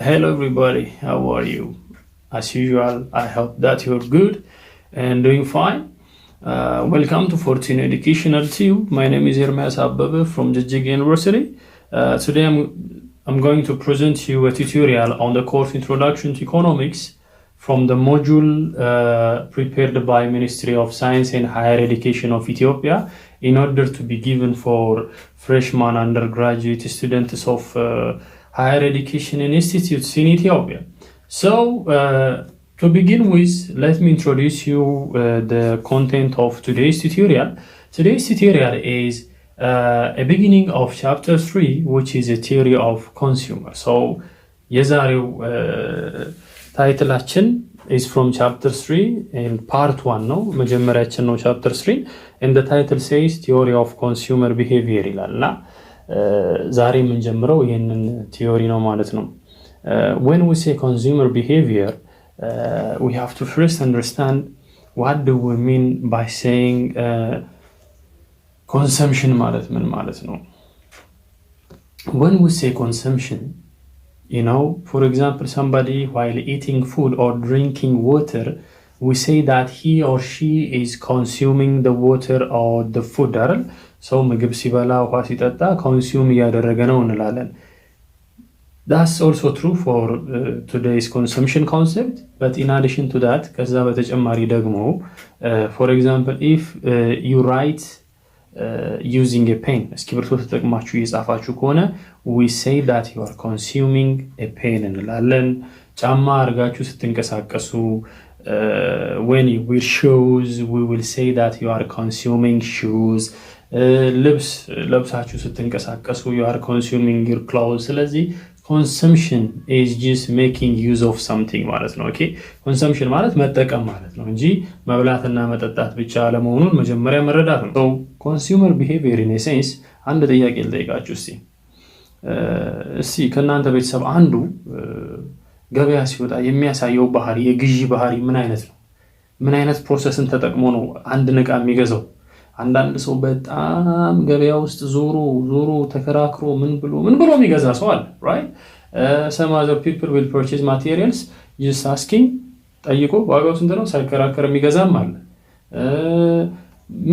Hello everybody, how are you? As usual, I hope that you're good and doing fine. Welcome to 14 Educational Tube. My name is Ermias Abebe from Jijjiga University. Today I'm going to present you a tutorial on the course Introduction to Economics from the module prepared by Ministry of Science and Higher Education of Ethiopia in order to be given for freshman undergraduate students of higher education institutes in Ethiopia. So to begin with, let me introduce you the content of today's tutorial. Today's tutorial is a beginning of chapter 3, which is a theory of consumer. So የዛሬው ታይትላችን is from chapter 3 and part 1 ነው መጀመሪያችን ነው chapter 3 and the title says theory of consumer behavior ይላልና ዛሬ የምንጀምረው ይሄንን ቲዮሪ ነው ማለት ነው when we say consumer behavior we have to first understand what do we mean by saying consumption ማለት ምን ማለት ነው when we say consumption you know, for example, somebody while eating food or drinking water, we say that he or she is consuming the water or the food. So, ምግብ ሲበላ ውሃ ሲጠጣ consume እያደረገ ነው እንላለን. That's also true for today's consumption concept. But in addition to that, ከዛ በተጨማሪ ደግሞ for example, if you write using a pen, እስክሪብቶ ተጠቅማችሁ እየጻፋችሁ ከሆነ we say that you are consuming a pen እንላለን ጫማ አርጋችሁ ስትንቀሳቀሱ when you wear shoes we will say that you are consuming shoes ልብስ ለብሳችሁ ስትንቀሳቀሱ you are consuming your clothes ስለዚህ consumption is just making use of something ማለት ነው ኦኬ consumption ማለት መጠቀም ማለት ነው እንጂ መብላትና መጠጣት ብቻ አለመሆኑን መጀመሪያ መረዳት ነው so consumer behavior in a sense አንድ ጥያቄ ልጠይቃችሁ እስቲ ከናንተ ቤተሰብ አንዱ ገበያ ሲወጣ የሚያሳየው ባህሪ የግዢ ባህሪ ምን አይነት ፕሮሰስን ተጠቅሞ ነው አንድ ዕቃ የሚገዛው አንዳንድ ሰው በጣም ገበያ ውስጥ ዞሮ ተከራክሮ ምን ብሎ የሚገዛ ሰው አለ right some other people will purchase materials just asking ጠይቆ ዋጋው ስንት ነው ሳይከራከር የሚገዛም አለ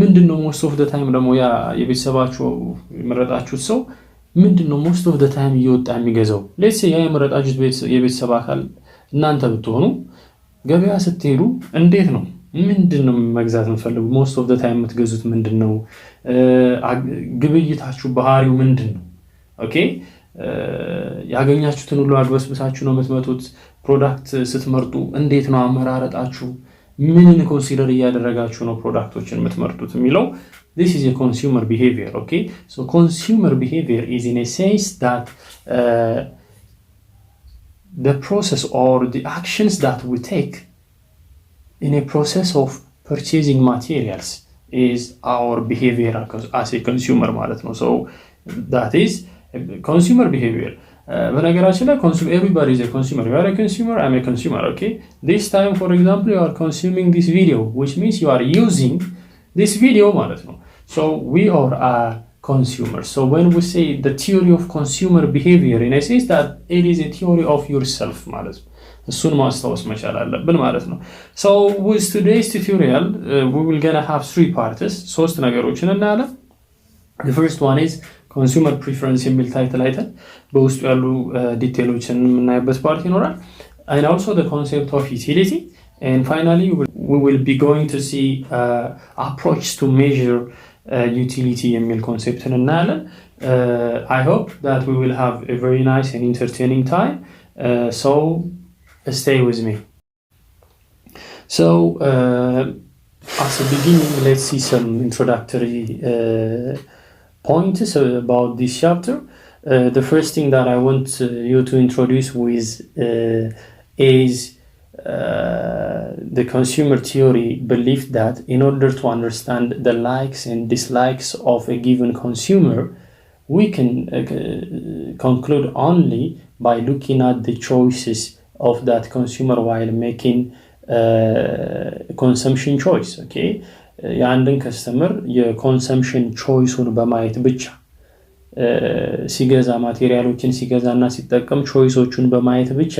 ምንድነው most of the time ደግሞ ያ የቤተሰባችሁ የመረጣችሁት ሰው ምንድነው most of the time እየወጣ የሚገዛው let's say ያ የመረጣችሁት የቤተሰብ አካል እናንተ ብትሆኑ ገበያ ስትሄዱ እንዴት ነው ምንድነው መግዛት የምትፈልጉ most of the time የምትገዙት ምንድነው ግብይታችሁ ባህሪው ምንድነው ኦኬ ያገኛችሁትን ሁሉ አግበስብሳችሁ ነው የምትመጡት ፕሮዳክት ስትመርጡ እንዴት ነው አመራረጣችሁ ምንን ኮንሲደር እያደረጋችሁ ነው ፕሮዳክቶችን የምትመርጡት የሚለው this is a consumer behavior okay so consumer behavior is in a sense that the process or the actions that we take in a process of purchasing materials is our behavior as a consumer ማለት ነው so that is consumer behavior በነገራችን ላይ everybody is a consumer you are a consumer I'm a consumer okay this time for example you are consuming this video which means you are using this video ማለት ነው so we are a consumers so when we say the theory of consumer behavior in a sense that it is a theory of yourself ማለት ነው እሱን ማስተዋወስ መቻል አለብን ማለት ነው so with today's tutorial we will gonna have three parts ሶስት ነገሮችን እናያለን the first one is consumer preference የሚል ታይትል አይተን በውስጡ ያሉ ዲቴሎችን የምናይበት ፓርት ይኖራል and also the concept of utility and finally we will be going to see approach to measure utility የሚል ኮንሴፕትን እናያለን I hope that we will have a very nice and entertaining time so stay with me so as a beginning let's see some introductory points about this chapter the first thing that I want you to introduce with is the consumer theory belief that in order to understand the likes and dislikes of a given consumer we can conclude only by looking at the choices of that consumer while making consumption choice okay የአንድን ከስተመር የኮንሰምፕሽን ቾይሱን በማየት ብቻ ሲገዛ ማቴሪያሎችን ሲገዛና ሲጠቀም ቾይሶቹን በማየት ብቻ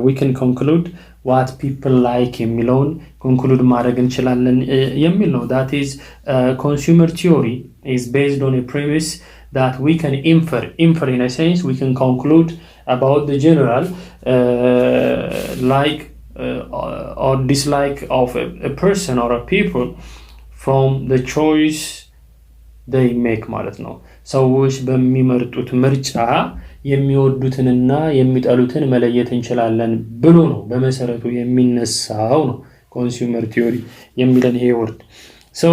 we can conclude what people like የሚለውን ኮንክሉድ ማድረግ እንችላለን የሚል ነው። that is consumer theory is based on a premise that we can infer in a sense we can conclude about the general like or dislike of a person or a people from the choice they make ማለት ነው። ሰዎች በሚመርጡት ምርጫ የሚወዱትንና የሚጠሉትን መለየት እንችላለን ብሎ ነው በመሰረቱ የሚነሳው ነው ኮንሱመር ቲዮሪ የሚለን ይሄ ወርድ። so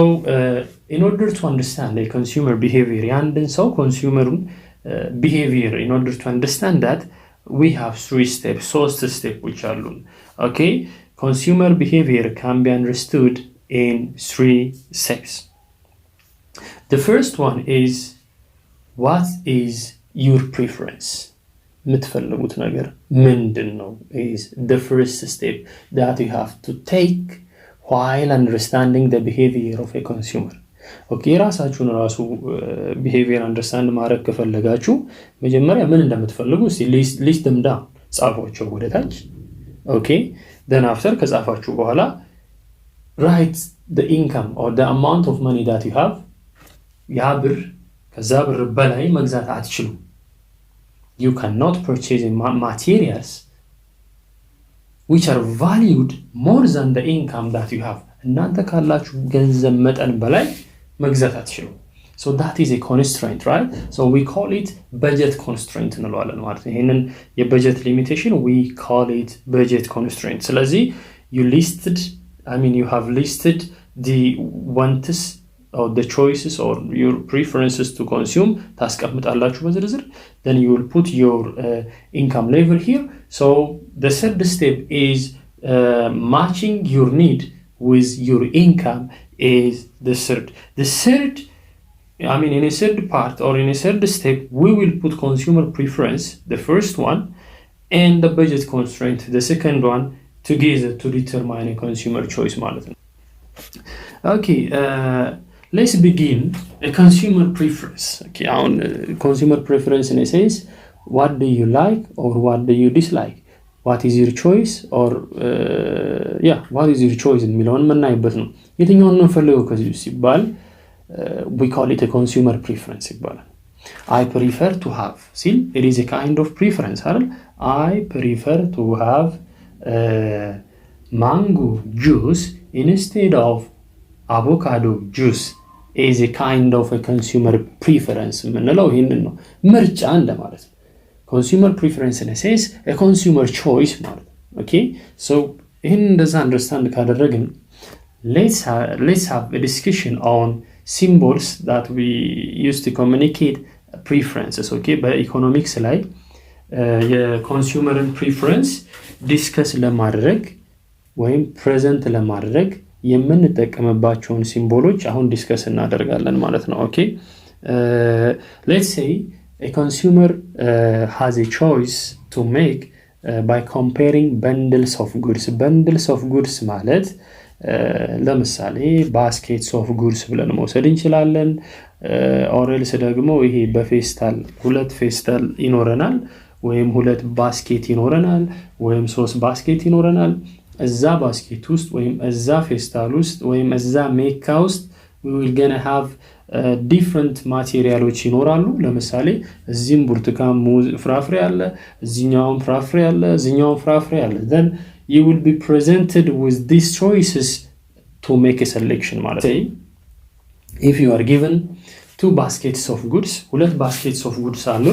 in order to understand a consumer behavior ያንድን ሰው ኮንሱመሩን behavior in order to understand that we have three steps ሶስት ስቴፖች አሉን። okay consumer behavior can be understood in three steps. The first one is what is your preference? የምትፈልጉት ነገር ምንድነው? is the first step that you have to take while understanding the behavior of a consumer. okay ራሳችሁን ራሱ behavior understand ማድረግ ከፈለጋችሁ መጀመሪያ ምን እንደምትፈልጉ list them down ጻፏቸው ወደ ታች። okay then after ከጻፋችሁ በኋላ write the income or the amount of money that you have. ያ ብር ከዛ ብር በላይ መግዛት አትችሉ። you cannot purchase materials which are valued more than the income that you have. እናንተ ካላችሁ ገንዘብ መጠን በላይ መግዛት አትችሉ። so that is a constraint, right? so we call it budget constraint እንለዋለን ማለት ነው። ይሄንን የበጀት ሊሚቴሽን we call it budget constraint. ስለዚህ you have listed the wants or the choices or your preferences to consume ታስቀምጣላችሁ በዝርዝር. then you will put your income level here. so the third step is matching your need with your income is the third in a third part or in a third step we will put consumer preference, the first one, and the budget constraint, the second one, together to determine a consumer choice ማለት ነው። okay let's begin a consumer preference. okay on consumer preference in a sense, what do you like or what do you dislike? what is your choice or what is your choice የሚለውን የምናይበት ነው። የትኛውን ነው ፈልገው ከዚህ ሲባል we call it a consumer preference ይባላል። I prefer to have, see it is a kind of preference አይደል? I prefer to have mango juice instead of avocado juice is a kind of a consumer preference የምንለው ይሄንን ነው። ምርጫ እንደማለት ነው። consumer preference in a sense a consumer choice ማለት ነው። okay so ይሄን እንደዛ understand ካደረግን let's have a discussion on symbols that we use to communicate preferences. okay በኢኮኖሚክስ ላይ የኮንሱመርን ፕሪፈረንስ ዲስከስ ለማድረግ ወይም ፕሬዘንት ለማድረግ የምንጠቀምባቸውን ሲምቦሎች አሁን ዲስከስ እናደርጋለን ማለት ነው። okay let's say a consumer has a choice to make by comparing bundles of goods ማለት ለምሳሌ ባስኬትስ ኦፍ ጉድስ ብለን መውሰድ እንችላለን። ኦሬልስ ደግሞ ይሄ በፌስታል ሁለት ፌስታል ይኖረናል ወይም ሁለት ባስኬት ይኖረናል ወይም ሶስት ባስኬት ይኖረናል። እዛ ባስኬት ውስጥ ወይም እዛ ፌስታል ውስጥ ወይም እዛ ሜካ ውስጥ we will gonna have different ማቴሪያሎች ይኖራሉ። ለምሳሌ እዚህም ብርቱካን፣ ሙዝ፣ ፍራፍሬ አለ፣ እዚህኛውም ፍራፍሬ አለ፣ እዚህኛውም ፍራፍሬ አለ። then you will be presented with these choices to make a selection ማለት ነው። if you are given two baskets of goods, ሁለት baskets of goods አሉ።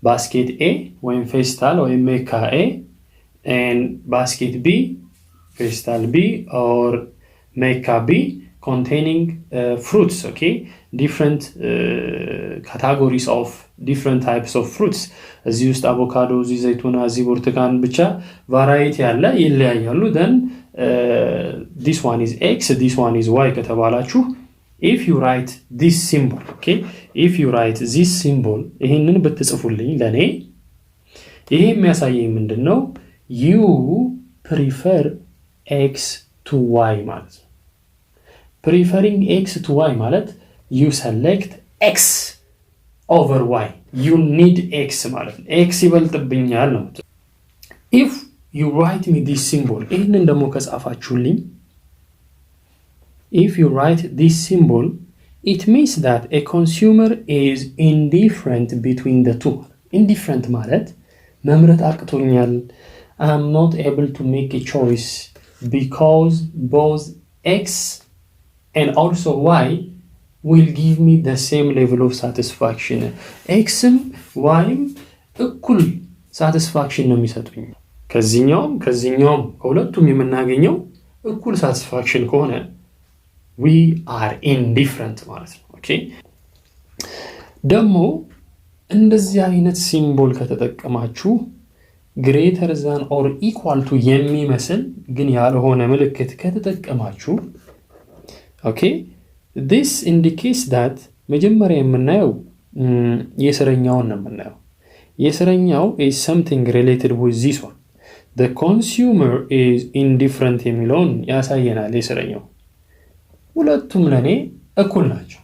basket A ወይም ፌስታል ወይም ሜካ A and basket B, festal B or mecca B containing fruits. okay different categories of different types of fruits. እዚህ ውስጥ አቮካዶ፣ እዚህ ዘይቱና፣ እዚህ ብርቱካን ብቻ ቫራይቲ ያለ ይለያያሉ። then this one is X, this one is Y ከተባላችሁ if you write this symbol, okay if you write this symbol ይሄንን ብትጽፉልኝ ለኔ ይሄ የሚያሳየኝ ምንድነው? you prefer X to Y ማለት ነው። preferring X to Y ማለት you select x over y. You need x ማለት ነው። x ይበልጥብኛል ነው። if you write me this symbol ይህንን ደግሞ ከጻፋችሁልኝ if you write this symbol it means that a consumer is indifferent between the two. indifferent ማለት መምረጥ አቅቶኛል, I'm not able to make a choice because both x and also y will give me the same level of satisfaction. xም yም እኩል satisfaction ነው የሚሰጡኝ. ከዚህኛውም ከሁለቱም የምናገኘው እኩል satisfaction ከሆነ we are indifferent ማለት ነው. ኦኬ ደግሞ እንደዚህ አይነት ሲምቦል ከተጠቀማችሁ greater than or equal to የሚመስል ግን ያልሆነ ምልክት ከተጠቀማችሁ ኦኬ this indicates that መጀመሪያ የምናየው የስረኛውን ነው የምናየው. የስረኛው is something related with this one. The consumer is indifferent የሚለውን ያሳየናል የስረኛው. ሁለቱም ለኔ እኩል ናቸው.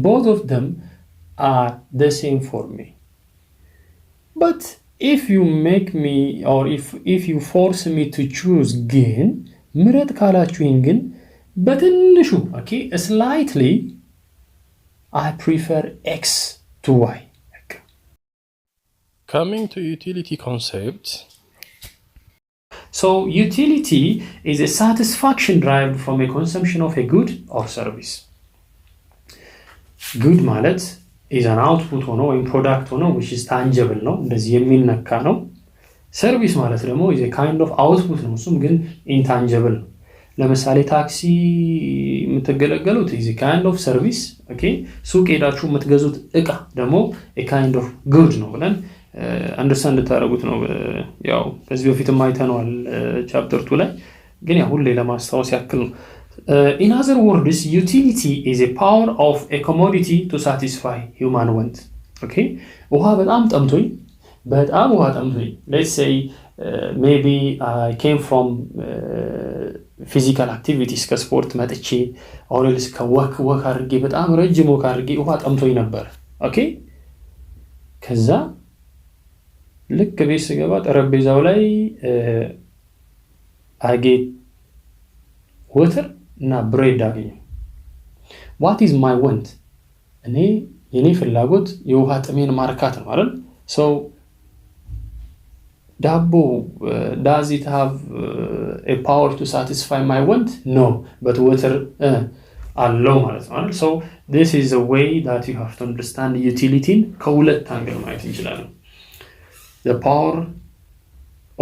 both of them are the same for me. but if you make me or if you force me to choose ግን ምረጥ ካላችሁኝ ግን በትንሹ okay slightly I prefer x to y. Coming to utility concept. So utility is a satisfaction derived from a consumption of a good or service. good ማለት is an output ሆኖ ወይም product ሆኖ which is tangible ነው, እንደዚህ የሚነካ ነው. service ማለት ደግሞ is a kind of output ነው, እሱም ግን intangible ነው. ለምሳሌ ታክሲ የምትገለገሉት is a kind of service. okay ሱቅ ሄዳችሁ የምትገዙት እቃ ደግሞ a kind of good ነው ብለን አንደርስታንድ እንድታደርጉት ነው። ያው ከዚህ በፊትም አይተነዋል ቻፕተር 2 ላይ, ግን ያው ሁሌ ለማስታወስ ያክል ነው. in other words utility is a power of a commodity to satisfy human want. okay ውሃ በጣም ጠምቶኝ let's say maybe I came from physical activities ከስፖርት መጥቼ or else ከወክ አድርጌ በጣም ረጅም ወክ አድርጌ ውሃ ጠምቶኝ ነበር. ኦኬ ከዛ ልክ ቤት ስገባ ጠረጴዛው ላይ አጌት ወተር እና ብሬድ አገኘሁ. what is my want? የኔ ፍላጎት የውሃ ጥሜን ማርካት ነው አይደል? so ዳቦ does it have a power to satisfy my want? no, but water አለው ማለት ነው አይደል? so this is a way that you have to understand utility ከሁለት አንግል ማየት እንችላለን. the power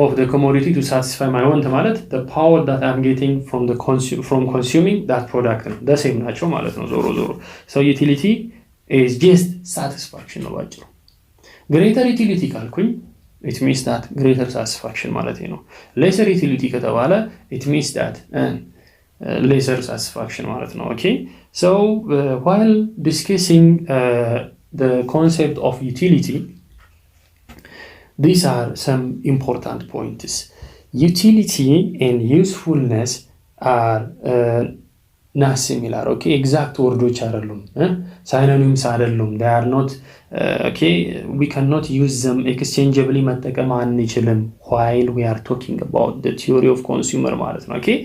of the commodity to satisfy my want ማለት the power that I'm getting from consuming that product ነው. the same ናቸው ማለት ነው ዞሮ so utility is just satisfaction ነው ባጭሩ. greater utility ካልኩኝ it means that greater satisfaction ማለት ነው. lesser utility ከተባለ it means that lesser satisfaction ማለት ነው. okay so while discussing the concept of utility, these are some important points. utility and usefulness are not similar. okay exact words አይደሉም, synonyms አይደሉም. they are not okay we cannot use them exchangeably መጠቀም አንችልም while we are talking about the theory of consumer ማለት ነው. okay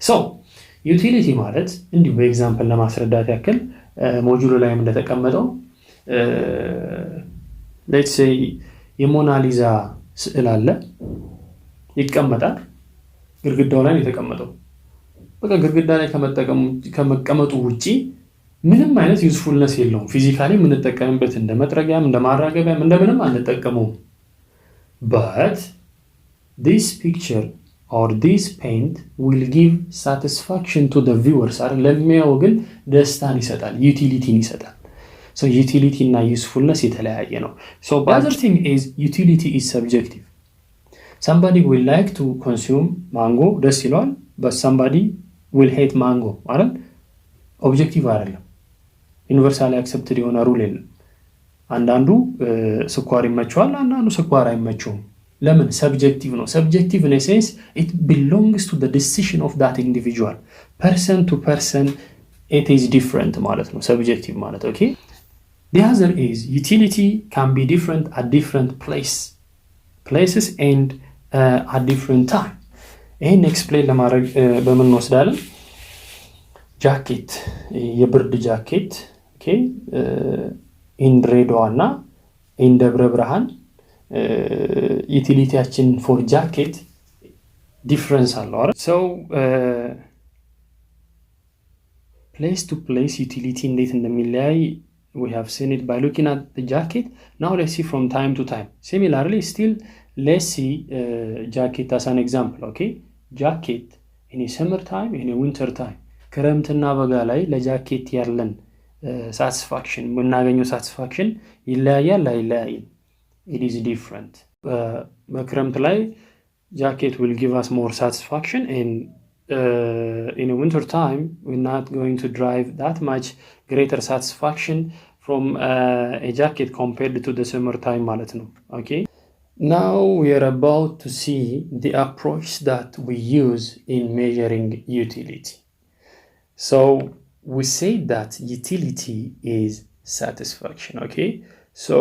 so utility ማለት እንዲሁ በኤግዛምፕል ለማስረዳት ያክል ሞጁሉ ላይ እንደተቀመጠው let's say የሞናሊዛ ስዕል አለ, ይቀመጣል, ግድግዳው ላይ የተቀመጠው በቃ ግድግዳ ላይ ከመቀመጡ ውጪ ምንም አይነት ዩዝፉልነስ የለውም. ፊዚካሊ የምንጠቀምበት እንደ መጥረጊያም እንደ ማራገቢያም እንደምንም አንጠቀመውም. but this picture or this paint will give satisfaction to the viewers. ለሚያየው ግን ደስታን ይሰጣል, ዩቲሊቲን ይሰጣል. so utility እና usefulness የተለያየ ነው. so the other thing is utility is subjective. somebody will like to consume mango, ደስ ይለዋል, but somebody will hate mango አይደል? ኦብጀክቲቭ አይደለም, ዩኒቨርሳሊ አክሰፕትድ የሆነ ሩል የለም. አንዳንዱ ስኳር ይመቸዋል, አንዳንዱ ስኳር አይመቸውም. ለምን ሰብጀክቲቭ ነው። ሰብጀክቲቭ in a sense it belongs to the decision of that individual. person to person it is different ማለት ነው ሰብጀክቲቭ ማለት okay. The other is utility can be different at different places and at different time. ይሄን ኤክስፕሌን ለማድረግ በምን ወስዳለን? ጃኬት የብርድ ጃኬት ኦኬ ኢን ድሬዳዋ እና ኢን ደብረ ብርሃን ዩቲሊቲያችን ፎር ጃኬት ዲፍረንስ አለው አይደል? ሶ ፕሌስ ቱ ፕሌስ ዩቲሊቲ እንዴት እንደሚለያይ we have seen it by looking at the jacket. Now let's see from time to time. Similarly, still let's see jacket as an example. Okay, jacket in a summer time, in a winter time. ክረምትና በጋ ላይ ለጃኬት ያለን satisfaction የምናገኘው satisfaction ይለያያል አይለያይም? It is different. በክረምት ላይ jacket will give us more satisfaction and in a winter time we're not going to drive that much greater satisfaction from a jacket compared to the summer time ማለት ነው okay. Now we are about to see the approach that we use in measuring utility. So we say that utility is satisfaction okay. So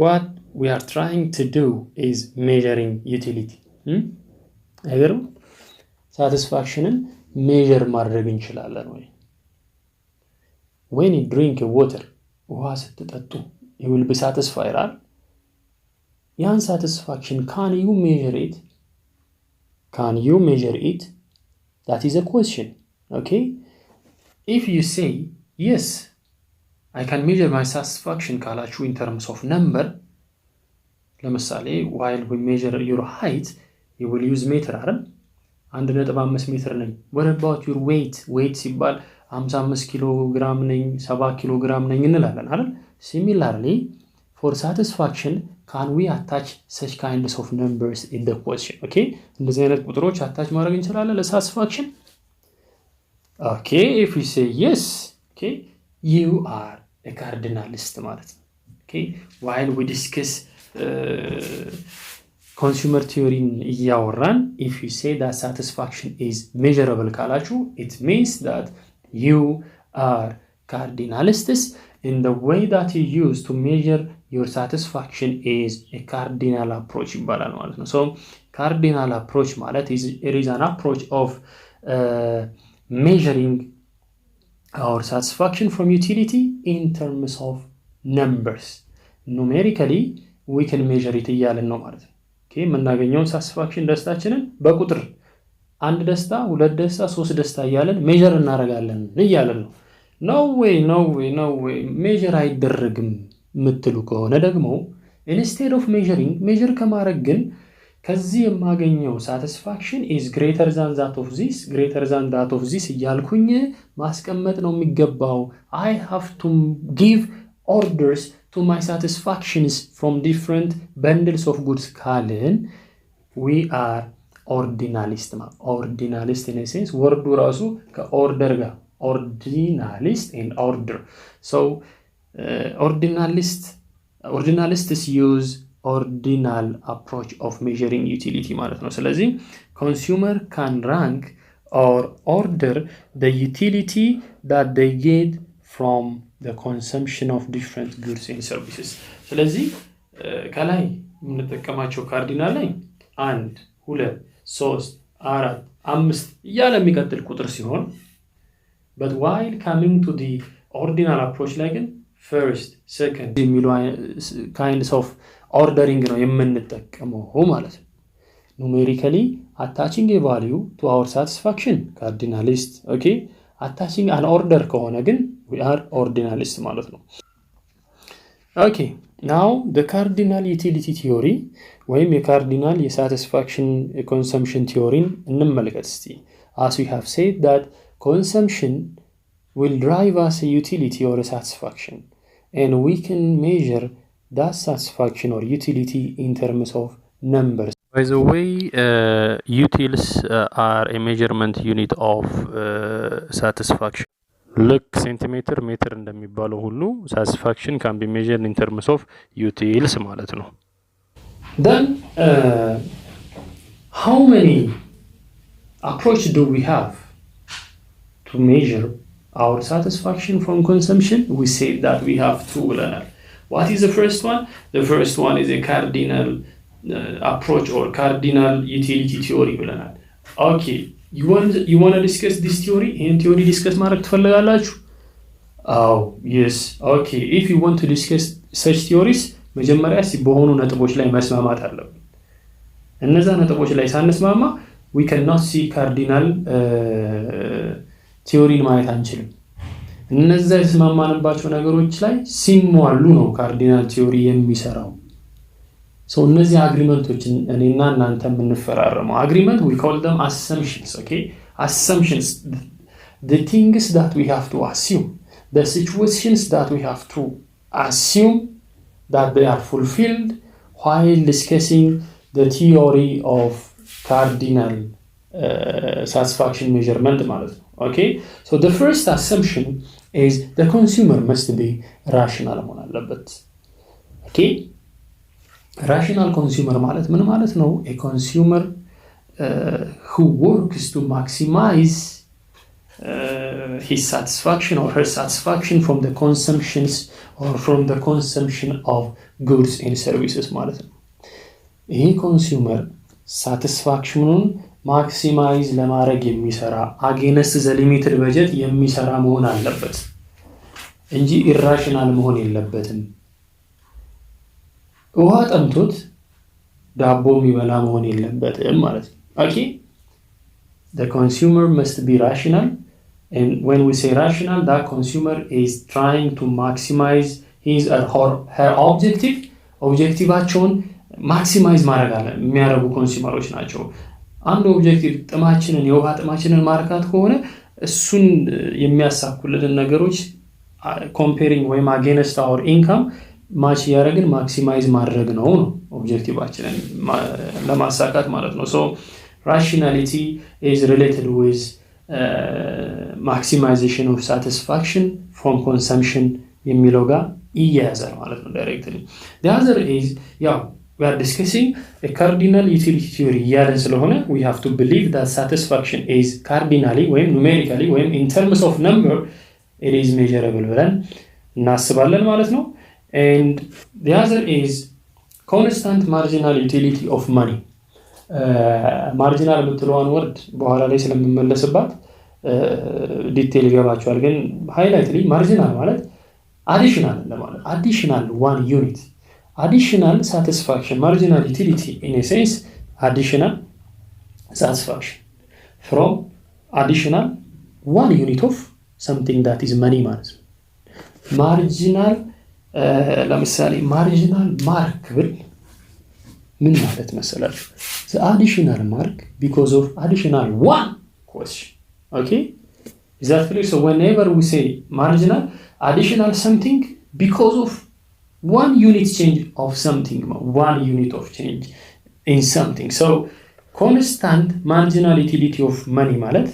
what we are trying to do is measuring utility አይገርም? ሳቲስፋክሽንን ሜዥር ማድረግ እንችላለን ወይ? when you drink water ውሃ ስትጠጡ you will be satisfied right? ያን satisfaction can you measure it? That is a question okay. If you say yes I can measure my satisfaction ካላችሁ in terms of number ለምሳሌ while we measure your height you will use meter አይደል? 1.5 ሜትር ነኝ። what about your weight ሲባል 55 ኪሎ ግራም ነኝ 70 ኪሎ ግራም ነኝ እንላለን አይደል? similarly for satisfaction can we attach such kinds of numbers in the question okay. እንደዚህ አይነት ቁጥሮች አታች ማድረግ እንችላለን ለሳቲስፋክሽን okay. if you say yes okay you are a cardinalist ማለት ነው okay. while we discuss consumer theory እያወራን if you say that satisfaction is measurable ካላችሁ it means that you are cardinalists in the way that you use to measure your satisfaction is a cardinal approach ይባላል ማለት ነው. so cardinal approach ማለት it is an approach of measuring our satisfaction from utility in terms of numbers. numerically we can measure it እያለን ነው ማለት ነው okay. የምናገኘውን ሳቲስፋክሽን ደስታችንን በቁጥር አንድ ደስታ ሁለት ደስታ ሶስት ደስታ እያለን ሜጀር እናደርጋለን እያለን ነው no way ሜጀር አይደረግም ምትሉ ከሆነ ደግሞ instead of measuring measure ከማድረግ ግን ከዚህ የማገኘው satisfaction is greater than that of this እያልኩኝ ማስቀመጥ ነው የሚገባው I have to give orders to my satisfactions from different bundles of goods ካልን we are ordinalist in a sense ወርዱ ራሱ ከኦርደር ጋር ordinalist and order. so ordinalists use ordinal approach of measuring utility ማለት ነው ስለዚህ consumer can rank or order the utility that they get from the consumption of different goods and services ስለዚህ ከላይ የምንጠቀማቸው ካርዲናል ላይ 1 2 3 4 5 እያለ የሚቀጥል ቁጥር ሲሆን but while coming to the ordinal approach ላይ ግን first second የሚሉ kinds of ordering ነው የምንጠቀመው ማለት ነው numerically attaching a value to our satisfaction cardinalist okay. attaching an order ከሆነ ግን we are ordinalist ማለት ነው okay. now the cardinal utility theory ወይም የካርዲናል የሳቲስፋክሽን consumption theory እንመልከት እስቲ as we have said that consumption will drive us a utility or a satisfaction and we can measure that satisfaction or utility in terms of numbers. By the way, utils are a measurement unit of satisfaction. ልክ ሴንቲሜትር ሜትር እንደሚባለው ሁሉ satisfaction can be measured in terms of utils ማለት ነው Then how many approach do we have to measure our satisfaction from consumption? We say that we have two ብለናል። What is the first one? The first one is a cardinal approach or cardinal utility theory ብለናል። Okay, you want to discuss this theory? ይህን theory discuss ማድረግ ትፈልጋላችሁ? Oh, yes. Okay, if you want to discuss such theories መጀመሪያ በሆኑ ነጥቦች ላይ መስማማት አለብን። እነዛ ነጥቦች ላይ ሳንስማማ we cannot see cardinal ቲዮሪን ማየት አንችልም። እነዛ የተስማማንባቸው ነገሮች ላይ ሲሟሉ ነው ካርዲናል ቲዮሪ የሚሰራው። እነዚህ አግሪመንቶችን እኔና እናንተ የምንፈራረመው አግሪመንት we call them assumptions. Okay, assumptions, the things that we have to assume, the situations that we have to assume that they are fulfilled while discussing the theory of cardinal satisfaction measurement ማለት ነው። Okay, so the first assumption is the consumer must be rational መሆን አለበት። Okay, rational consumer ማለት ምን ማለት ነው? A consumer who works to maximize his satisfaction or her satisfaction from the consumptions or from the consumption of goods and services ማለት ነው። ይሄ ኮንሱመር ሳቲስፋክሽኑን ማክሲማይዝ ለማድረግ የሚሰራ አጌንስት ዘ ሊሚትድ በጀት የሚሰራ መሆን አለበት እንጂ ኢራሽናል መሆን የለበትም። ውሃ ጠምቶት ዳቦ የሚበላ መሆን የለበትም ማለት ነው። Okay, the consumer must be rational, and when we say rational, that consumer is trying to maximize his or her objectivaቸውን ማክሲማይዝ ማድረግ አለ የሚያደርጉ ኮንሱመሮች ናቸው። አንድ ኦብጀክቲቭ ጥማችንን የውሃ ጥማችንን ማርካት ከሆነ እሱን የሚያሳኩልን ነገሮች ኮምፔሪንግ ወይም አጌንስት አወር ኢንካም ማች ያደረግን ማክሲማይዝ ማድረግ ነው ኦብጀክቲቫችንን ለማሳካት ማለት ነው። ሶ ራሽናሊቲ ኢዝ ሪሌትድ ዊዝ ማክሲማይዜሽን ኦፍ ሳቲስፋክሽን ፍሮም ኮንሰምፕሽን የሚለው ጋር ይያያዛል ማለት ነው ዳይሬክትሊ። the other is we are discussing a cardinal utility theory እያለን ስለሆነ we have to believe that satisfaction is cardinally ወይም numerically ወይም in terms of number it is measurable ብለን እናስባለን ማለት ነው። and the other is constant marginal utility of money. ማርጂናል የምትለዋን ወርድ በኋላ ላይ ስለምመለስባት ዲቴል ይገባቸዋል። ግን ሃይላይትሊ ማርጂናል ማለት አዲሽናል ለማለት አዲሽናል one unit, additional satisfaction, marginal utility in a sense, additional satisfaction from additional one unit of something that is money ማለት ነው። ማርጂናል ለምሳሌ ማርጂናል ማርክ ብል ምን ማለት መሰላችሁ? the additional mark because of additional one question. Okay, is that clear? So whenever we say marginal, additional something because of one unit change of something, one unit of change in something. So constant marginal utility of money ማለት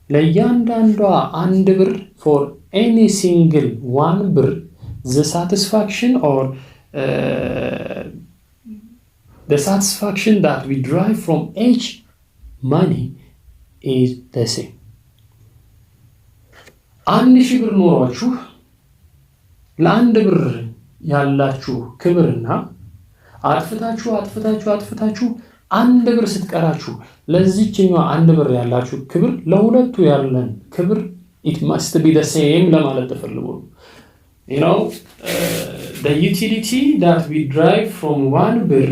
ለእያንዳንዷ አንድ ብር for any single one ብር the satisfaction or the satisfaction that we derive from each money is the same. አንድ ሺህ ብር ኖሯችሁ ለአንድ ብር ያላችሁ ክብርና አጥፍታችሁ አንድ ብር ስትቀራችሁ ለዚህኛው አንድ ብር ያላችሁ ክብር ለሁለቱ ያለን ክብር it must be the same ለማለት ተፈልጎ you know the utility that we derive from one ብር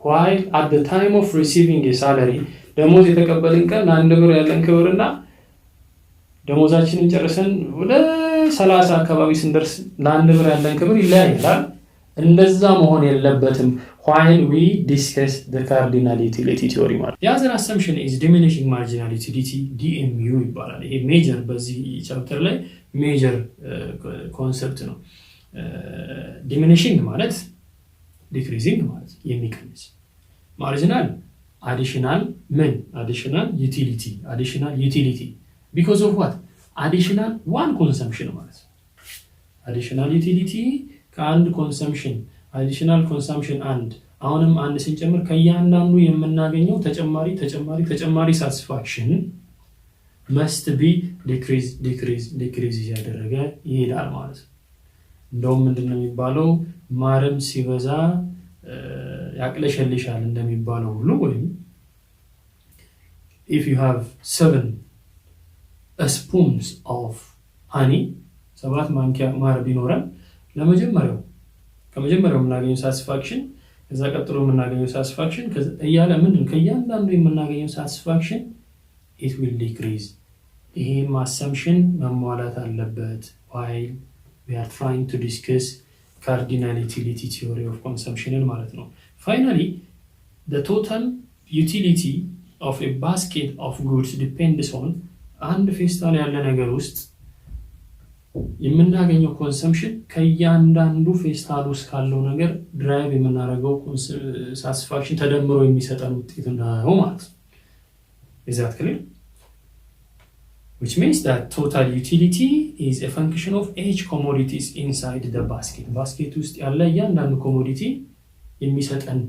while at the time of receiving a salary ደሞዝ የተቀበልን ቀን ለአንድ ብር ያለን ክብርና ደሞዛችንን ጨርሰን ወደ 30 አካባቢ ስንደርስ ለአንድ ብር ያለን ክብር ይለያያል። እንደዛ መሆን የለበትም while we discuss the cardinal utility theory ማለት the other assumption is diminishing marginal utility DMU ይባላል። ይሄ ሜጀር በዚህ ቻፕተር ላይ ሜጀር ኮንሰፕት ነው። diminishing ማለት decreasing ማለት የሚቀንስ marginal additional utility because of what additional one consumption ማለት additional utility ከአንድ ኮንሰምፕሽን additional consumption and አሁንም አንድ ስንጨምር ከእያንዳንዱ የምናገኘው ተጨማሪ satisfaction must be decrease እያደረገ ይሄዳል ማለት ነው። እንደውም ምንድነው የሚባለው ማረም ሲበዛ ያቅለሸልሻል እንደሚባለው ሁሉ ወይም if you have 7 spoons of honey 7 ማንኪያ ማር ቢኖረን ከመጀመሪያው የምናገኘው satisfaction ከዛ ቀጥሎ የምናገኘው satisfaction እያለ ከእያንዳንዱ የምናገኘው satisfaction it will decrease ይሄም assumption መሟላት አለበት while we are trying to discuss cardinal utility theory of consumption ማለት ነው። Finally, the total utility of a basket of goods depends on አንድ ፌስታል ያለ ነገር ውስጥ የምናገኘው ኮንሰምፕሽን ከእያንዳንዱ ፌስታል ውስጥ ካለው ነገር ድራይቭ የምናደርገው ሳቲስፋክሽን ተደምሮ የሚሰጠን ውጤት ነው ማለት ነው። Is that clear? Which means that total utility is a function of each commodities inside the basket. Basket ውስጥ ያለ እያንዳንዱ ኮሞዲቲ የሚሰጠን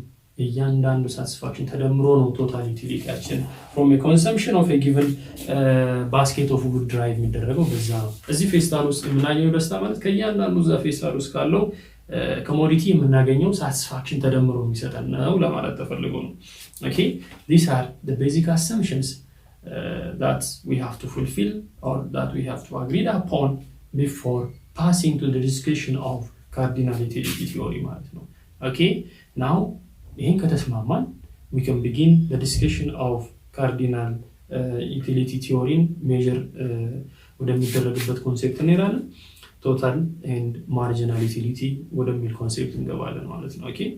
እያንዳንዱ satisfaction ተደምሮ ነው total utility from a consumption of a given basket of good drive የሚደረገው በዛ ነው። እዚህ ፌስታል ውስጥ የምናገኘው ደስታ ማለት ከእያንዳንዱ እዛ ፌስታል ውስጥ ካለው ኮሞዲቲ የምናገኘው satisfaction ተደምሮ የሚሰጠን ነው ለማለት ተፈልጎ ነው። Okay, these are the basic assumptions that we have to fulfill or that we have to agree upon before passing to the discussion of cardinal utility theory ማለት ነው። Okay, now ይሄን ከተስማማን we can begin the discussion of cardinal utility theory measure ወደሚደረግበት ኮንሴፕት እንሄዳለን። total and marginal utility ወደሚል ኮንሴፕት እንገባለን ማለት ነው። Okay,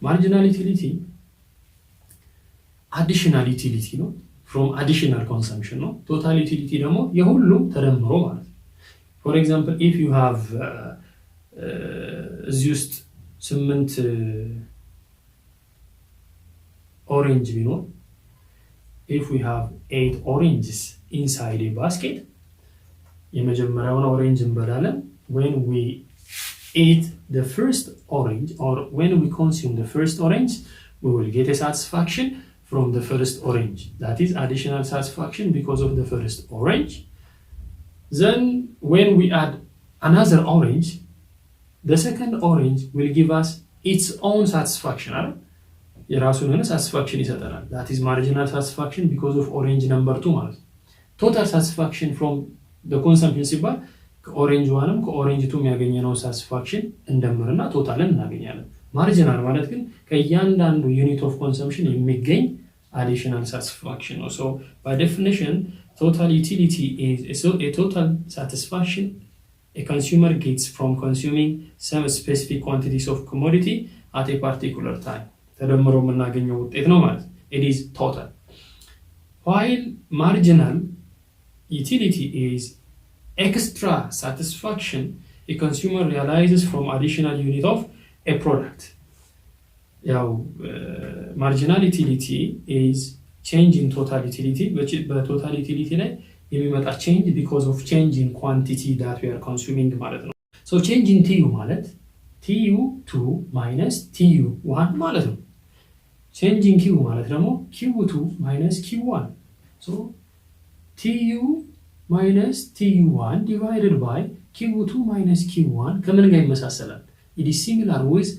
marginal utility additional utility ነው from additional consumption ነው። total utility ደግሞ የሁሉም ተደምሮ ማለት ነው። for example if you have እዚህ ውስጥ 8 orange ቢኖር if we have 8 oranges inside a basket የመጀመሪያውን orange እንበላለን when we eat the first orange or when we consume the first orange we will get a satisfaction from the first orange. That is additional satisfaction because of the first orange. Then when we add another orange, the second orange will give us its own satisfaction. የራሱን የሆነ satisfaction ይሰጠናል. That is marginal satisfaction because of orange number 2 ማለት ነው። total satisfaction from the consumption ሲባል ከኦሬንጅ 1ም ከኦሬንጅ 2ም ያገኘነው satisfaction እንደምርና ቶታልን እናገኛለን። ማርጂናል ማለት ግን ከእያንዳንዱ ዩኒት ኦፍ ኮንሰምፕሽን የሚገኝ additional satisfaction. So by definition total utility is a total satisfaction a consumer gets from consuming some specific quantities of commodity at a particular time. ተደምሮ የምናገኘው ውጤት ነው ማለት it is total. While marginal utility is extra satisfaction a consumer realizes from additional unit of a product. ያው marginal utility is change in total utility በtotal utility ላይ የሚመጣ change because of change in quantity that we are consuming ማለት ነው። so change in TU ማለት TU2 minus TU1 ማለት ነው። change in Q ማለት ደግሞ Q2 minus Q1 so TU minus TU1 divided by Q2 minus Q1 ከምን ጋር ይመሳሰላል? It is similar with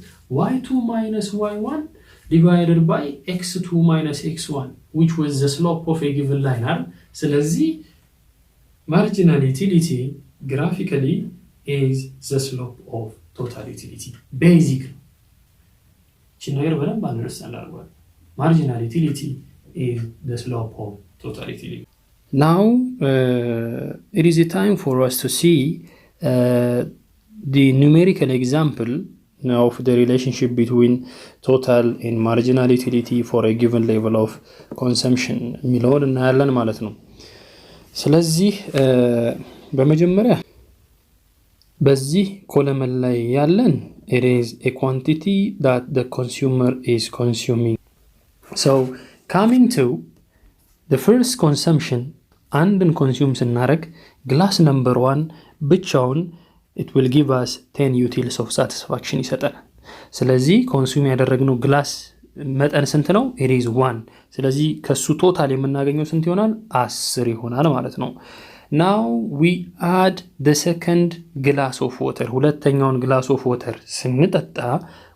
y2 minus y1 divided by x2 minus x1 which was the slope of a given line. ስለዚህ marginal utility graphically is the slope of total utility. Basic እቺ ነገር በደንብ አንደርስታንድ አድርጓል። marginal utility is the slope of total utility. Now it is a time for us to see the numerical example of the relationship between total and marginal utility for a given level of consumption የሚለውን እናያለን ማለት ነው። ስለዚህ በመጀመሪያ በዚህ ኮለመን ላይ ያለን it is a quantity that the consumer is consuming. So coming to the first consumption አንድን ኮንሱም ስናደርግ ግላስ ነምበር 1 ብቻውን it will give us 10 utils of satisfaction ይሰጠናል። ስለዚህ ኮንሱም ያደረግነው ግላስ መጠን ስንት ነው? it is 1። ስለዚህ ከሱ ቶታል የምናገኘው ስንት ይሆናል? 10 ይሆናል ማለት ነው። now we add the second glass of water። ሁለተኛውን glass of water ስንጠጣ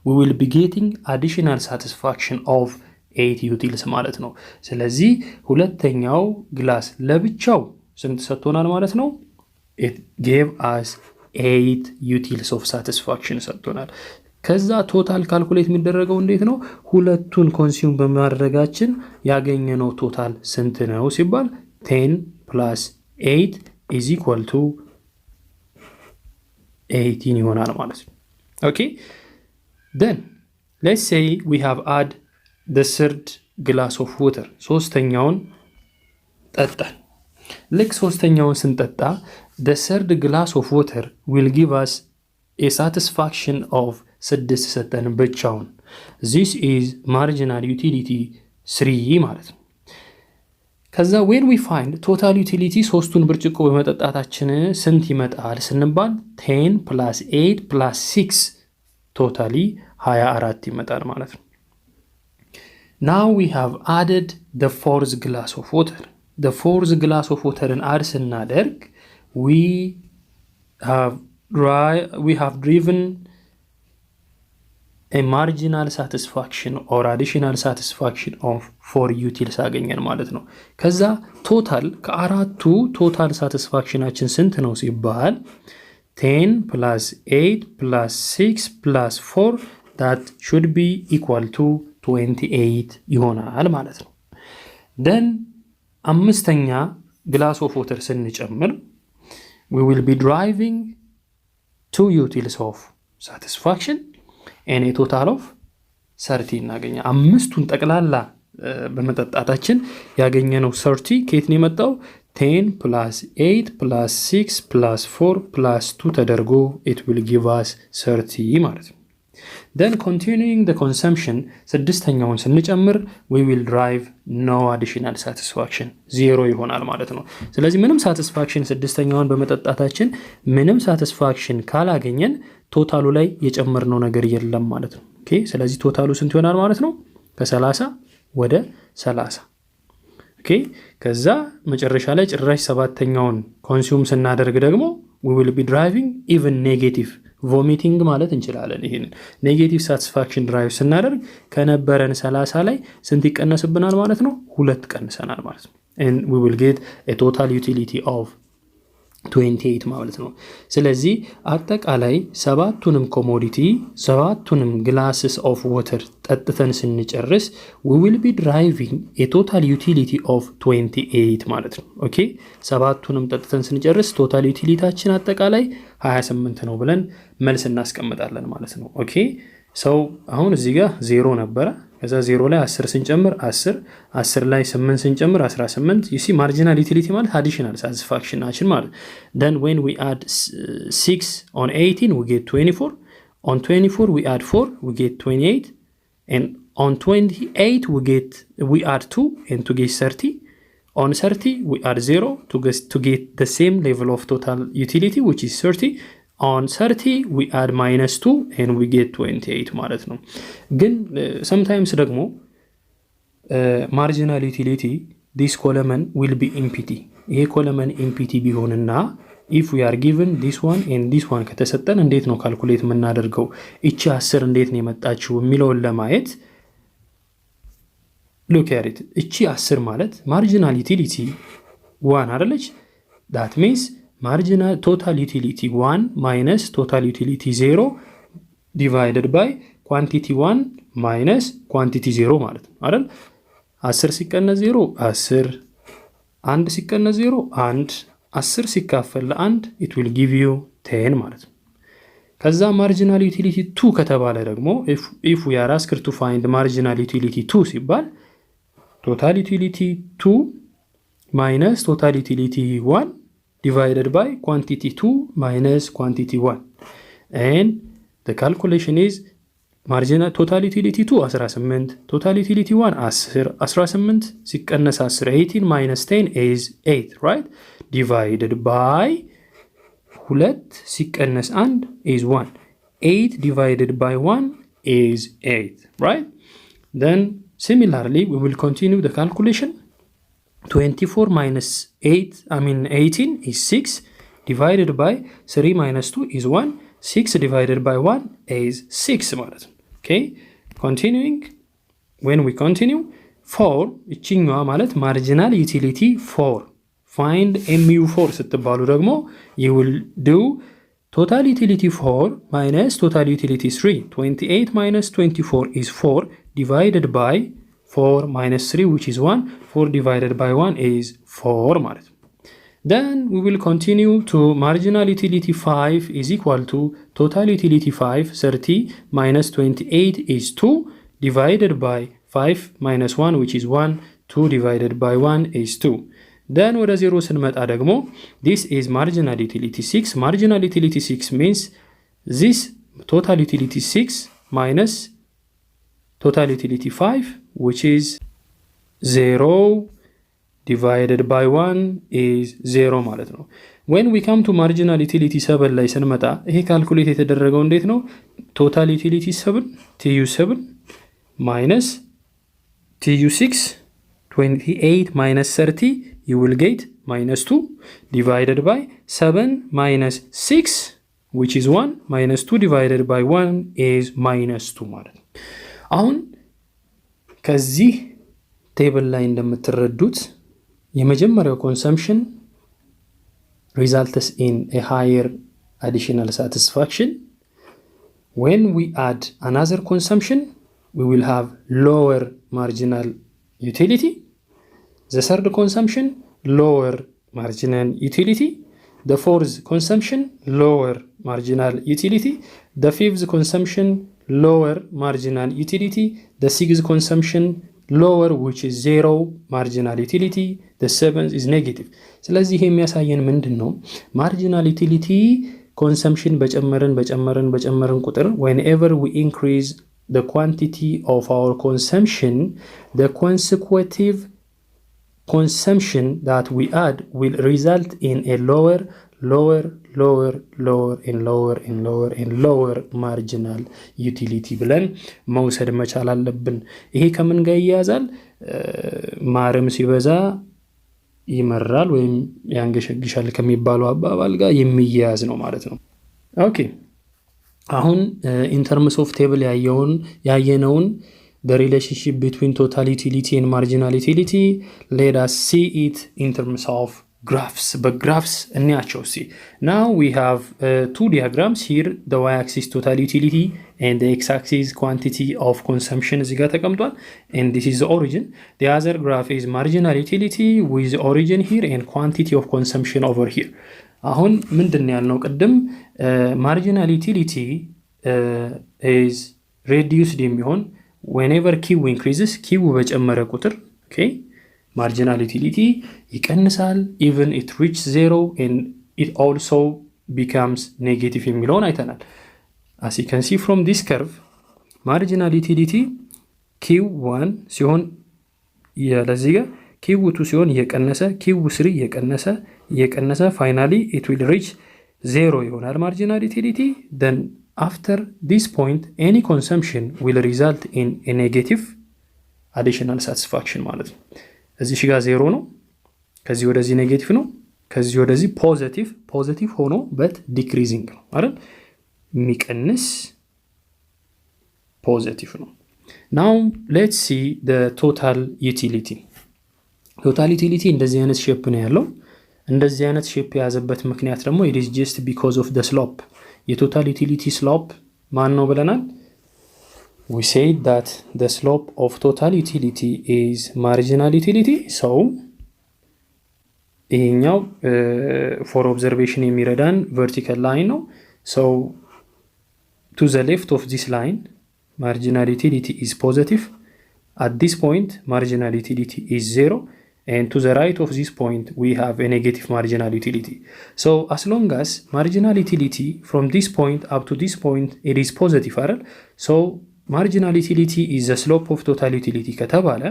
we will be getting additional satisfaction of 8 utils ማለት ነው። ስለዚህ ሁለተኛው ግላስ ለብቻው ስንት ሰጥቶናል ማለት ነው? it gave us 8 utils of satisfaction ሰጥቶናል። ከዛ ቶታል ካልኩሌት የሚደረገው እንዴት ነው? ሁለቱን ኮንሱም በማድረጋችን ያገኘነው ቶታል ስንት ነው ሲባል 10 plus 8 is equal to 18 ይሆናል ማለት ነው። ኦኬ then let's say we have add the third glass of water። ሶስተኛውን ጠጣን። ልክ ሶስተኛውን ስንጠጣ the third glass of water will give us a satisfaction of 6 ሰጠን ብቻውን። this is marginal utility 3 ማለት ነው። ከዛ when we find total utility ሶስቱን ብርጭቆ በመጠጣታችን ስንት ይመጣል ስንባል 10 plus 8 plus 6 totally 24 ይመጣል ማለት ነው። now we have added the fourth glass of water። the fourth glass of waterን አድ ስናደርግ we have driven a marginal satisfaction or additional satisfaction of 4 utils አገኘን ማለት ነው። ከዛ ቶታል ከአራቱ ቶታል ሳቲስፋክሽናችን ስንት ነው ሲባል 10 plus 8 plus 6 plus 4 that should be equal to 28 ይሆናል ማለት ነው። then አምስተኛ ግላስ ኦፍ ወተር ስንጨምር we will be driving 2 utils of satisfaction and a total of 30 እናገኛ። አምስቱን ጠቅላላ በመጠጣታችን ያገኘነው 30 ከየት ነው የመጣው? 10 plus 8 plus 6 plus 4 plus 2 ተደርጎ it will give us 30 ማለት ነው። then continuing the consumption ስድስተኛውን ስንጨምር we will drive no additional satisfaction 0 ይሆናል ማለት ነው። ስለዚህ ምንም ሳቲስፋክሽን ስድስተኛውን በመጠጣታችን ምንም ሳቲስፋክሽን ካላገኘን ቶታሉ ላይ የጨመርነው ነገር የለም ማለት ነው። ኦኬ ስለዚህ ቶታሉ ስንት ይሆናል ማለት ነው? ከ30 ወደ 30። ኦኬ ከዛ መጨረሻ ላይ ጭራሽ ሰባተኛውን ኮንሱም ስናደርግ ደግሞ we will be driving even negative vomiting ማለት እንችላለን። ይሄንን ኔጌቲቭ ሳቲስፋክሽን ድራይቭ ስናደርግ ከነበረን 30 ላይ ስንት ይቀነስብናል ማለት ነው? 2 ቀንሰናል ማለት ነው። and we will get a total utility of 28 ማለት ነው። ስለዚህ አጠቃላይ ሰባቱንም ኮሞዲቲ ሰባቱንም ግላስስ ኦፍ ዋተር ጠጥተን ስንጨርስ we will be driving a total utility of 28 ማለት ነው። ኦኬ ሰባቱንም ጠጥተን ስንጨርስ ቶታል ዩቲሊቲያችን አጠቃላይ 28 ነው ብለን መልስ እናስቀምጣለን ማለት ነው። ኦኬ ሰው አሁን እዚህ ጋር 0 ነበረ። ከዛ 0 ላይ 10 ስንጨምር 10 ላይ 8 ስንጨምር 18 you see marginal utility ማለት additional satisfaction ናችን ማለት then when we add 6 on 18 we get 24 on 24 we add 4 we get 28 and on 28 we add 2 and to get 30 on 30 we add 0 to get the same level of total utility which is 30 on 30 we add minus 2 and we get 28 ማለት ነው። ግን sometimes ደግሞ marginal utility this column will be empty። ይሄ column empty ቢሆንና if we are given this one and this one ከተሰጠን እንዴት ነው ካልኩሌት የምናደርገው? እቺ 10 እንዴት ነው የመጣችው የሚለውን ለማየት look at it። እቺ 10 ማለት marginal utility 1 አይደለች? that means marginal total utility 1 minus total utility 0 divided by quantity 1 minus quantity 0 ማለት ነው አይደል? 10 ሲቀነስ 0 10 1 ሲቀነስ 0 1 10 ሲካፈል ለ1 it will give you 10 ማለት ነው። ከዛ marginal utility 2 ከተባለ ደግሞ if we are asked to find marginal utility 2 ሲባል total utility 2 minus total utility 1 divided by quantity 2 minus quantity 1 and the calculation is marginal total utility 2 18 total utility 1 10 18 ሲቀነስ 10 18 minus 10 is 8 right divided by 2 ሲቀነስ 1 is 1 8 divided by 1 is 8, right? Then similarly, we will continue the calculation. 24 minus 18 is 6, divided by 3 minus 2 is 1. 6 divided by 1 is 6 ማለት ነው። Okay, continuing. When we continue, 4 እችኛዋ ማለት marginal utility 4. Find mu4 ስትባሉ ደግሞ you will do total utility 4 minus total utility 3. 28 minus 24 is 4, divided by 4 minus 3, which is 1. 4 divided by 1 is 4 ማለት ነው። Then we will continue to marginal utility 5 is equal to total utility 5, 30 minus 28 is 2, divided by 5 minus 1, which is 1. 2 divided by 1 is 2. Then ወደ 0 ስንመጣ ደግሞ this is marginal utility 6. Marginal utility 6 means this total utility 6 minus total utility 5, which is 0 divided by 1 is 0 ማለት ነው። When we come to marginal utility 7 ላይ ስንመጣ ይሄ ካልኩሌት የተደረገው እንዴት ነው? total utility 7 tu7 minus tu6, 28 minus 30, you will get minus 2, divided by 7 minus 6, which is 1, minus 2 divided by 1 is minus 2 ማለት ነው። አሁን ከዚህ ቴብል ላይ እንደምትረዱት የመጀመሪያው ኮንሰምፕሽን results in a higher additional satisfaction. When we add another consumption, we will have lower marginal utility. The third consumption, lower marginal utility. The fourth consumption, lower marginal utility. The fifth consumption, lower marginal utility. The sixth consumption, lower, which is 0 marginal utility. The seventh is negative. ስለዚህ ይሄ የሚያሳየን ምንድን ነው? marginal utility consumption በጨመርን ቁጥር whenever we increase the quantity of our consumption, the consecutive consumption that we add will result in a lower marginal utility ብለን መውሰድ መቻል አለብን። ይሄ ከምን ጋር ይያዛል? ማርም ሲበዛ ይመራል ወይም ያንገሸግሻል ከሚባለው አባባል ጋር የሚያያዝ ነው ማለት ነው። ኦኬ አሁን in terms of table ያየነውን the relationship between total utility and marginal utility, let us see it in terms of graphs. But graphs እንያቸው see. Now we have two diagrams here, the y-axis total utility and the x-axis quantity of consumption እዚህ ጋር ተቀምጧል, and this is the origin. The other graph is marginal utility with origin here and quantity of consumption over here. አሁን ምንድን ያልነው ቅድም marginal utility is reduced የሚሆን whenever q increases, q በጨመረ ቁጥር okay, marginal utility ይቀንሳል, even it reaches 0 and it also becomes negative የሚለውን አይተናል። as you can see from this curve, marginal utility q1 ሲሆን ለዚህ ጋር q2 ሲሆን እየቀነሰ q3 እየቀነሰ finally it will reach 0 ይሆናል marginal utility. Then after this point any consumption will result in a negative additional satisfaction ማለት ነው። እዚህ ጋር 0 ነው፣ ከዚህ ወደዚህ ኔጌቲቭ ነው፣ ከዚህ ወደዚህ ፖዚቲቭ ሆኖ but decreasing ነው አይደል? የሚቀንስ ፖዚቲቭ ነው። now let's see the total utility. total utility እንደዚህ አይነት ሼፕ ነው ያለው። እንደዚህ አይነት ሼፕ የያዘበት ምክንያት ደግሞ it is just because of the slope. የቶታል ዩቲሊቲ ስሎፕ ማን ነው ብለናል? we said that the slope of total utility is marginal utility. so ይሄኛው for observation የሚረዳን vertical line ነው። so to the left of this line marginal utility is positive. at this point marginal utility is 0. And to the right of this point, we have a negative marginal utility. So as long as marginal utility from this point up to this point, it is positive. So marginal utility is the slope of total utility. ከተባለ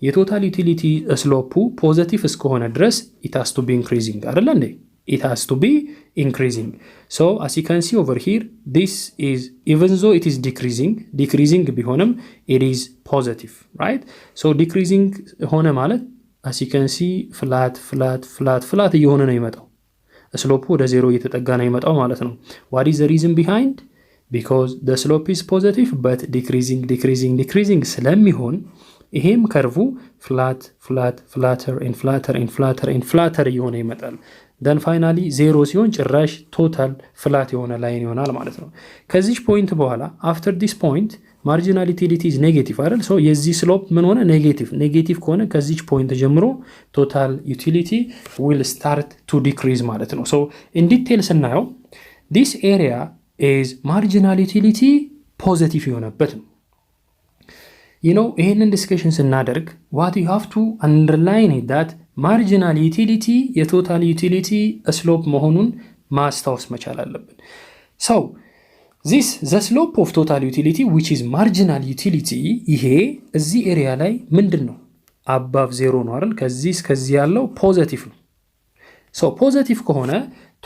የቶታል ዩቲሊቲ ስሎፑ ፖዚቲቭ እስከሆነ ድረስ it has to be increasing አይደል እንዴ? it has to be increasing. So as you can see over here, this is, even though it is decreasing ቢሆንም it is positive, right? So decreasing ሆነ ማለት as you can see flat እየሆነ ነው ይመጣው። ስሎፑ ወደ ዜሮ እየተጠጋ ነው ይመጣው ማለት ነው። what is the reason behind? because the slope is positive but decreasing ስለሚሆን ይሄም ከርቡ flatter እየሆነ ይመጣል። then finally ዜሮ ሲሆን ጭራሽ ቶታል ፍላት የሆነ ላይን ይሆናል ማለት ነው። ከዚህ ፖይንት በኋላ after this point marginal utility is negative አይደል? so የዚህ ስሎፕ ምን ሆነ? ኔጌቲቭ ከሆነ ከዚህ ፖይንት ጀምሮ ቶታል utility will start to decrease ማለት ነው። so in detail ስናየው this area is marginal utility positive የሆነበት ነው። ይህንን ዲስከሽን ስናደርግ what you have to underline is that marginal utility የቶታል ዩቲሊቲ ስሎፕ መሆኑን ማስታወስ መቻል አለብን። so this the slope of total utility which is marginal utility ይሄ እዚህ ኤሪያ ላይ ምንድን ነው? above ዜሮ ነው አይደል? ከዚህ እስከዚህ ያለው ፖዚቲቭ ነው። so ፖዚቲቭ ከሆነ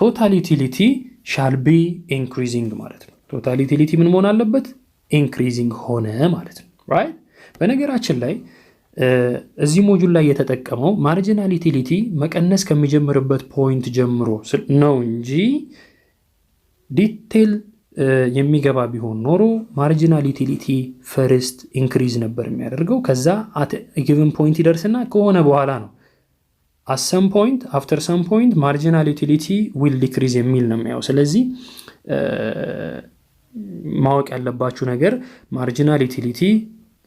total utility shall be increasing ማለት ነው። total utility ምን መሆን አለበት? increasing ሆነ ማለት ነው። right? በነገራችን ላይ እዚህ ሞጁል ላይ የተጠቀመው ማርጂናል ዩቲሊቲ መቀነስ ከሚጀምርበት ፖይንት ጀምሮ ነው እንጂ ዲቴል የሚገባ ቢሆን ኖሮ ማርጂናል ዩቲሊቲ ፈርስት ኢንክሪዝ ነበር የሚያደርገው። ከዛ አት ጊቨን ፖይንት ይደርስና ከሆነ በኋላ ነው at some point after some point marginal utility will decrease የሚል ነው የሚያው። ስለዚህ ማወቅ ያለባችሁ ነገር ማርጂናል ዩቲሊቲ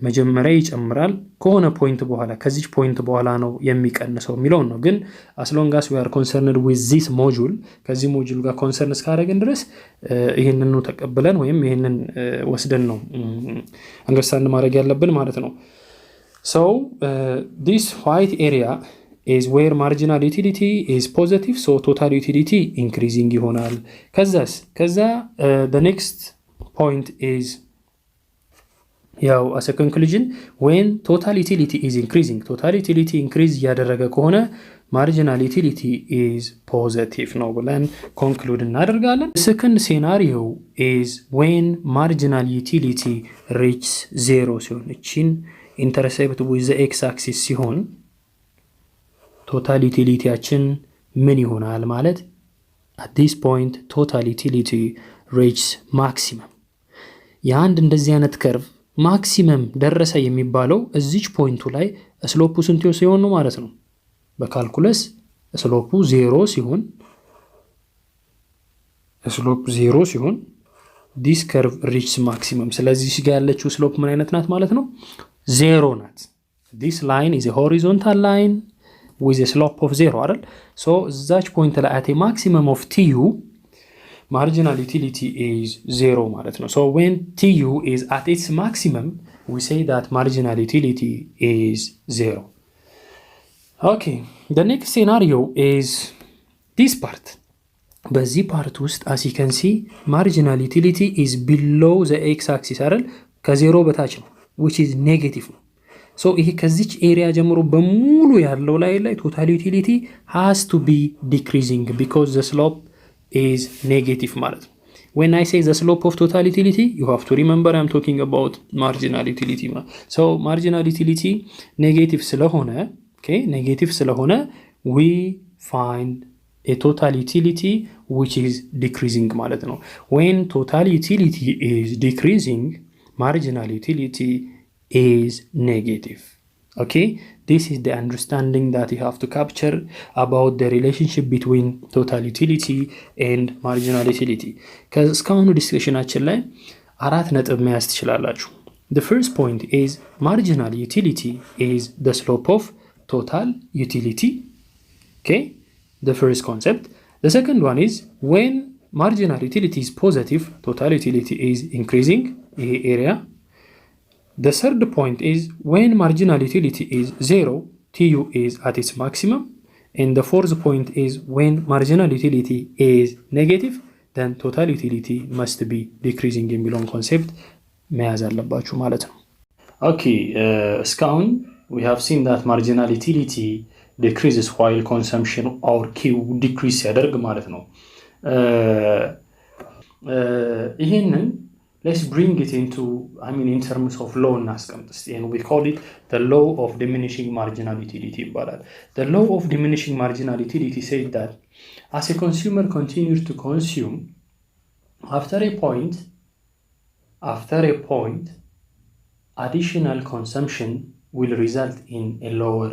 መጀመሪያ ይጨምራል ከሆነ ፖይንት በኋላ ከዚህ ፖይንት በኋላ ነው የሚቀንሰው የሚለው ነው። ግን as long as we are concerned with this module ከዚህ ሞጁል ጋር ኮንሰርን እስካደረግን ድረስ ይሄንን ነው ተቀበለን ወይም ይሄንን ወስደን ነው አንደርስታንድ ማድረግ ያለብን ማለት ነው። so this white area is where marginal utility is positive, so total utility increasing ይሆናል። ከዛ the next point is ያው as a conclusion when total utility is increasing total utility increase ያደረገ ከሆነ marginal utility is positive ነው ብለን conclude እናደርጋለን። second scenario is when marginal utility reaches zero ሲሆን እቺን intercept with the x axis ሲሆን ቶታል ዩቲሊቲያችን ምን ይሆናል ማለት at this point total utility reaches maximum። የአንድ እንደዚህ አይነት ከርቭ ማክሲመም ደረሰ የሚባለው እዚች ፖይንቱ ላይ ስሎፑ ስንት ሲሆን ነው ማለት ነው። በካልኩለስ ስሎፑ 0 ሲሆን this curve reaches maximum። ስለዚህ እዚህ ጋር ያለችው ስሎፕ ምን አይነት ናት ማለት ነው? 0 ናት። this line is a horizontal line with a slope of 0 አይደል? so እዛች ፖይንት ላይ at a maximum of tu marginal utility is 0 ማለት ነው። so when tu is at its maximum we say that marginal utility is 0. okay, the next scenario is this part. በዚህ ፓርት ውስጥ as you can see marginal utility is below the x axis አይደል? ከዜሮ በታች ነው which is negative ነው። so ይሄ ከዚች ኤሪያ ጀምሮ በሙሉ ያለው ላይ total utility has to be decreasing because the slope is negative ማለት ነው። when I say the slope of total utility you have to remember I'm talking about marginal utility so marginal utility negative ስለሆነ we find a total utility which is decreasing ማለት ነው። when total utility is decreasing marginal utility is negative. okay, this is the understanding that you have to capture about the relationship between total utility and marginal utility. እስካሁኑ ዲስከሽናችን ላይ አራት ነጥብ መያዝ ትችላላችሁ። the first point is marginal utility is the slope of total utility. okay, the first concept. the second one is when marginal utility is positive total utility is increasing ይሄ area. the third point is when marginal utility is 0 tu is at its maximum. and the fourth point is when marginal utility is negative then total utility must be decreasing የሚለውን ኮንሴፕት መያዝ አለባችሁ ማለት ነው። okay, እስካሁን we have seen that marginal utility decreases while consumption or Q decrease ሲያደርግ ማለት ነው። ይህንን let's bring it into, in terms of law እናስቀምጥ እስቲ, and we call it the law of diminishing marginal utility ይባላል። The law of diminishing marginal utility says that as a consumer continues to consume, after a point additional consumption will result in a lower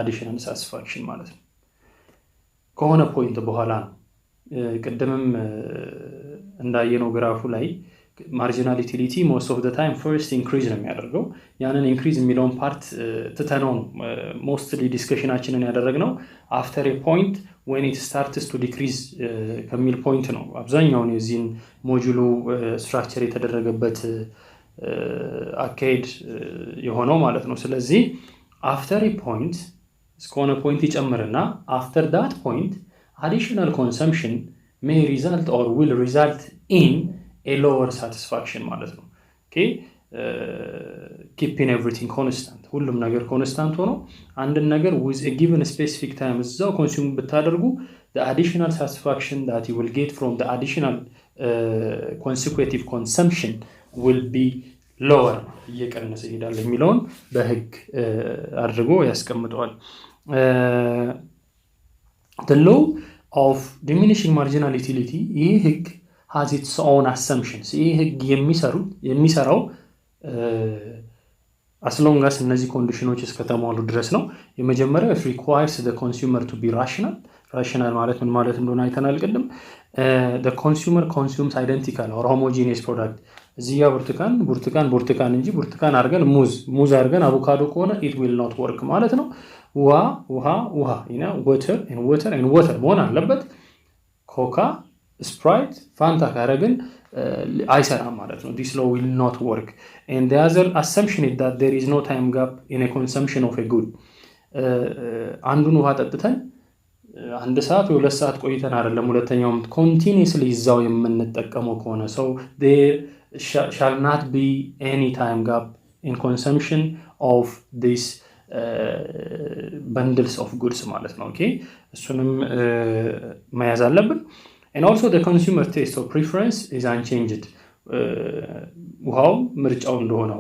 additional satisfaction ማለት ነው። ከሆነ ፖይንት በኋላ ነው። ቅድምም እንዳየነው ግራፉ ላይ ማርጂናል ዩቲሊቲ most of the time first increase ነው የሚያደርገው። ያንን increase የሚለውን ፓርት ትተነው ነው mostly ዲስከሽናችንን ያደረግነው after a point when it starts to decrease ከሚል ፖይንት ነው አብዛኛውን የዚህን ሞጁሉ ስትራክቸር የተደረገበት አካሄድ የሆነው ማለት ነው። ስለዚህ after a point እስከሆነ ፖይንት ይጨምርና after that point additional consumption may result or will result in a lower satisfaction ማለት ነው። okay keeping everything constant, ሁሉም ነገር ኮንስታንት ሆኖ አንድን ነገር with a given specific time እዛው ኮንሱም ብታደርጉ the additional satisfaction that you will get from the additional consecutive consumption will be lower, እየቀነሰ ይሄዳል የሚለውን በህግ አድርጎ ያስቀምጠዋል። the law of diminishing marginal utility ይህ ህግ has its own assumptions። ይህ ህግ የሚሰራው as long as እነዚህ ኮንዲሽኖች እስከተሟሉ ድረስ ነው። የመጀመሪያው it requires the consumer to be rational ማለት ምን ማለት እንደሆነ አይተናል ቅድም። the consumer consumes identical or homogeneous product። እዚህ ጋር ብርቱካን እንጂ ብርቱካን አድርገን ሙዝ አድርገን አቮካዶ ከሆነ it will not work ማለት ነው። ውሃ water መሆን አለበት። ኮካ ስፕራይት ፋንታ ካረግን አይሰራም ማለት ነው። this law will not work. and the other assumption is that there is no time gap in a consumption of a good። አንዱን ውሃ ጠጥተን አንድ ሰዓት ወይ 2 ሰዓት ቆይተን አይደለም ሁለተኛውም continuously እዛው የምንጠቀመው ከሆነ so there shall not be any time gap in consumption of this bundles of goods ማለት ነው። ኦኬ እሱንም መያዝ አለብን። and also the consumer taste or preference is unchanged። ውሃው ምርጫው እንደሆነ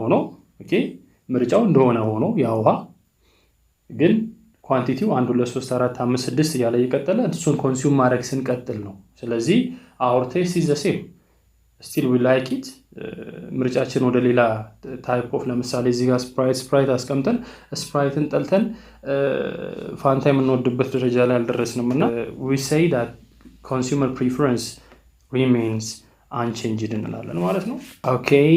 ሆኖ ያ ውሃ ግን ኳንቲቲው 1 2 3 4 5 6 እያለ እየቀጠለ እሱን ኮንሱም ማድረግ ስንቀጥል ነው። ስለዚህ our taste is the same, still we like it። ምርጫችን ወደ ሌላ ታይፕ ኦፍ ለምሳሌ እዚህ ጋር ስፕራይት አስቀምጠን ስፕራይትን ጠልተን ፋንታ የምንወድበት ደረጃ ላይ አልደረስንም እና we say that consumer preference remains unchanged እንላለን ማለት ነው። okay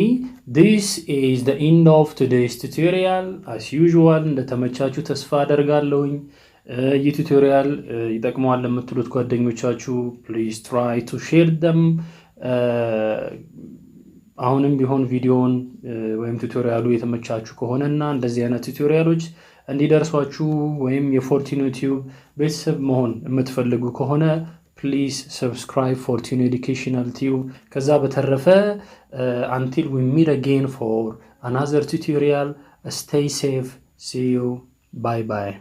this is the end of today's tutorial. as usual እንደተመቻችሁ ተስፋ አደርጋለሁኝ። ይህ ቱቶሪያል ይጠቅመዋል ለምትሉት ጓደኞቻችሁ please try to share them። አሁንም ቢሆን ቪዲዮውን ወይም ቱቶሪያሉ የተመቻችሁ ከሆነና እንደዚህ አይነት ቱቶሪያሎች እንዲደርሷችሁ ወይም የፎርቲኖ ቲዩብ ቤተሰብ መሆን የምትፈልጉ ከሆነ please subscribe Fortino Educational Tube። ከዛ በተረፈ until we meet again for another tutorial, stay safe, see you, bye bye.